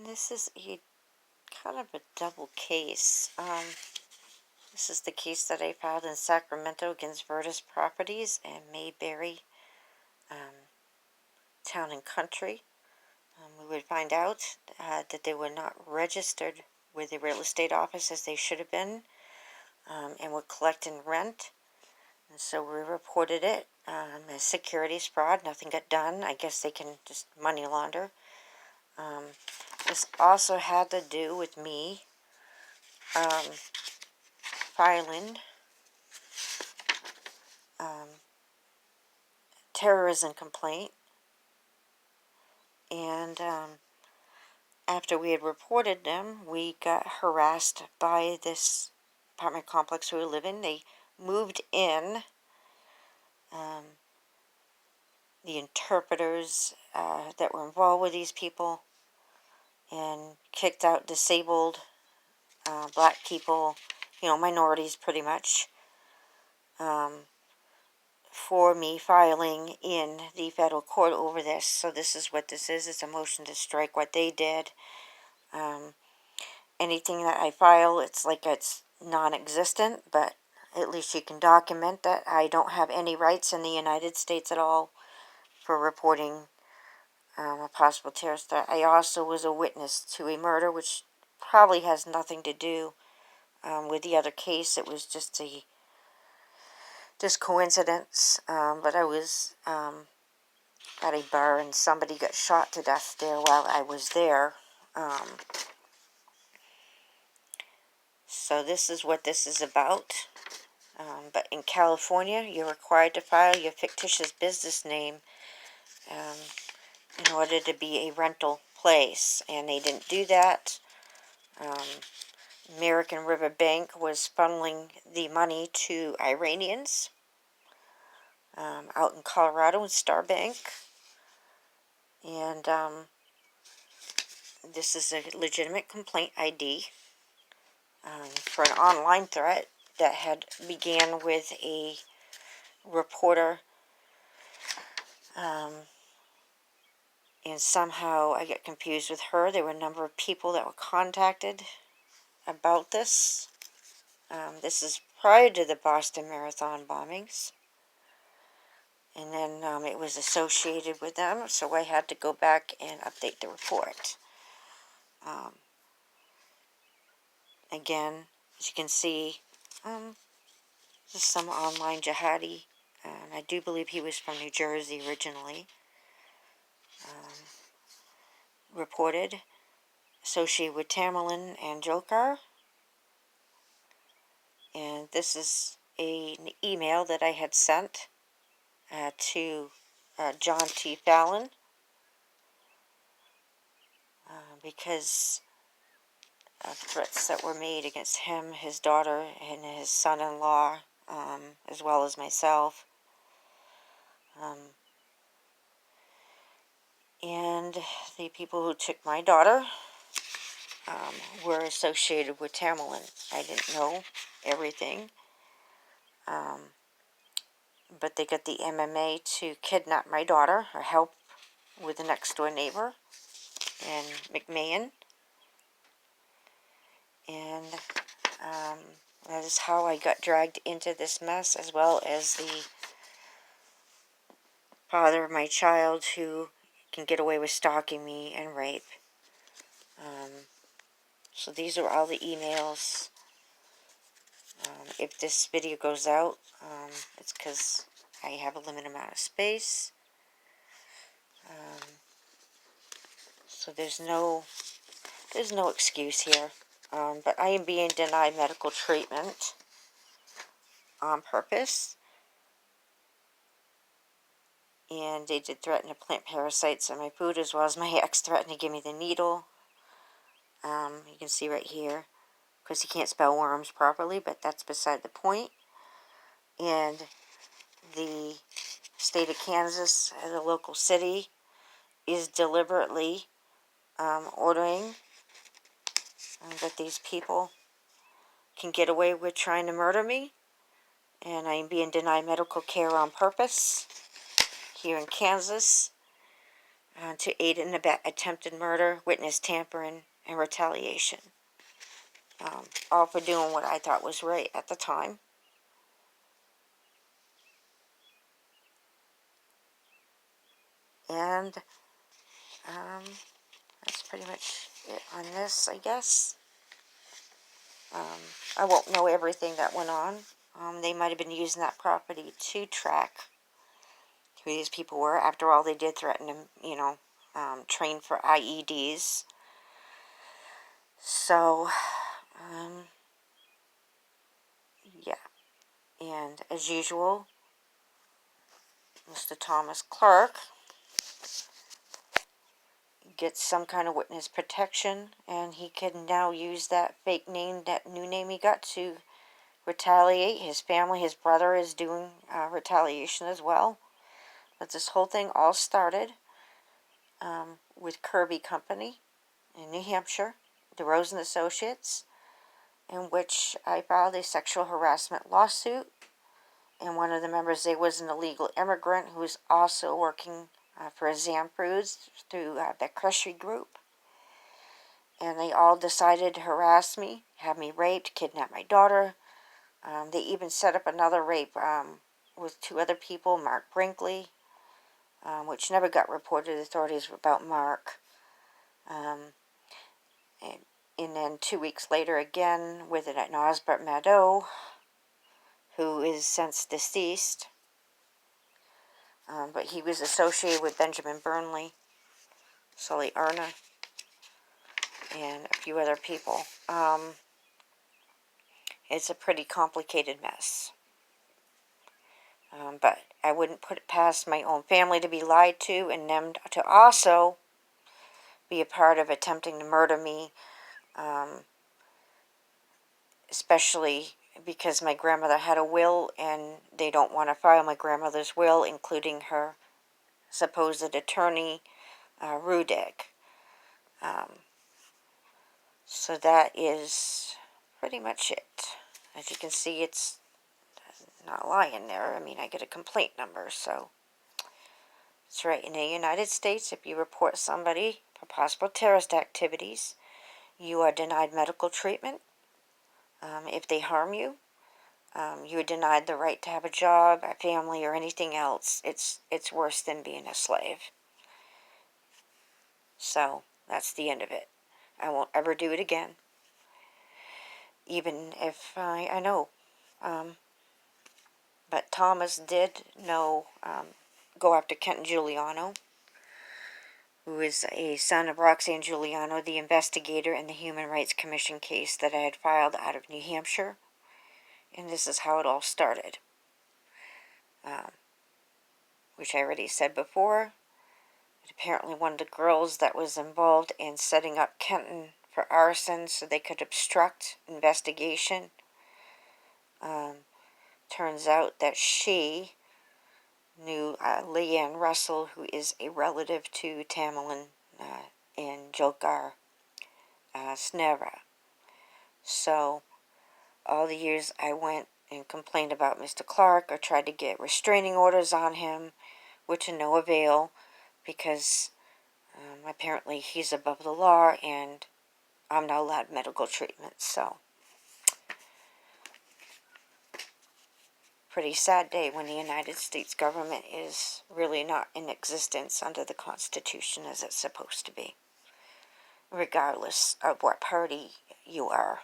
This is a kind of a double case. This is the case that I filed in Sacramento against Virtus Properties and Mayberry Town and Country. We would find out that they were not registered with the real estate office as they should have been, and were collecting rent. And so we reported it as securities fraud. Nothing got done. I guess they can just money launder. This also had to do with me filing terrorism complaint, and after we had reported them, we got harassed by this apartment complex we were living in. They moved in the interpreters that were involved with these people, and kicked out disabled black people, minorities pretty much, for me filing in the federal court over this. So this is what this is. It's a motion to strike what they did. Anything that I file, it's like it's non-existent, but at least you can document that I don't have any rights in the United States at all for reporting a possible terrorist threat. I also was a witness to a murder, which probably has nothing to do with the other case. It was just coincidence, but I was at a bar and somebody got shot to death there while I was there. So this is what this is about. But in California, you're required to file your fictitious business name in order to be a rental place, and they didn't do that. American River Bank was funneling the money to Iranians out in Colorado in Star Bank, and this is a legitimate complaint ID for an online threat that had began with a reporter, and somehow I got confused with her. There were a number of people that were contacted about this. This is prior to the Boston Marathon bombings, and then it was associated with them, so I had to go back and update the report. Again, as you can see, this is some online jihadi, and I do believe he was from New Jersey originally. Reported, associated with Tamerlan and Jokar. And this is an email that I had sent to John T. Fallon, because of threats that were made against him, his daughter, and his son-in-law, as well as myself. And the people who took my daughter were associated with Tamerlan. I didn't know everything. But they got the MMA to kidnap my daughter, or help with the next-door neighbor, and McMahon. And that is how I got dragged into this mess, as well as the father of my child, who can get away with stalking me and rape. So these are all the emails. If this video goes out, it's because I have a limited amount of space. So there's no excuse here. But I am being denied medical treatment on purpose. And they did threaten to plant parasites in my food, as well as my ex threatened to give me the needle. You can see right here, because he can't spell worms properly, but that's beside the point. And the state of Kansas, as a local city, is deliberately ordering that these people can get away with trying to murder me. And I am being denied medical care on purpose here in Kansas. to aid and abet attempted murder, witness tampering, and retaliation. All for doing what I thought was right at the time. And that's pretty much it on this, I guess. I won't know everything that went on. They might have been using that property to track who these people were. After all, they did threaten to, train for IEDs. So, yeah. And as usual, Mr. Thomas Clark gets some kind of witness protection, and he can now use that fake name, that new name he got, to retaliate. His family, his brother is doing retaliation as well. But this whole thing all started with Kirby Company in New Hampshire, DeRose and Associates, in which I filed a sexual harassment lawsuit. And one of the members there was an illegal immigrant who was also working for Zamfoods through the Crushy Group. And they all decided to harass me, have me raped, kidnap my daughter. They even set up another rape with 2 other people, Mark Brinkley, which never got reported to authorities about Mark. And then 2 weeks later again with an Osbert Mado, who is since deceased. But he was associated with Benjamin Burnley, Sully Erna, and a few other people. It's a pretty complicated mess. But I wouldn't put it past my own family to be lied to, and them to also be a part of attempting to murder me, especially because my grandmother had a will, and they don't want to file my grandmother's will, including her supposed attorney, Rudick. So that is pretty much it. As you can see, it's not lying there. I mean, I get a complaint number, so it's right. In the United States, if you report somebody for possible terrorist activities, you are denied medical treatment. If they harm you, you are denied the right to have a job, a family, or anything else. It's worse than being a slave. So that's the end of it. I won't ever do it again. Even if I know. But Thomas did go after Kenton Giuliano, who is a son of Roxanne Giuliano, the investigator in the Human Rights Commission case that I had filed out of New Hampshire. And this is how it all started. Which I already said before. But apparently one of the girls that was involved in setting up Kenton for arson so they could obstruct investigation, turns out that she knew Leanne Russell, who is a relative to Tamerlan and Jolgar Snera. So all the years I went and complained about Mr. Clark or tried to get restraining orders on him, were to no avail, because apparently he's above the law and I'm not allowed medical treatment. So pretty sad day when the United States government is really not in existence under the Constitution as it's supposed to be, regardless of what party you are.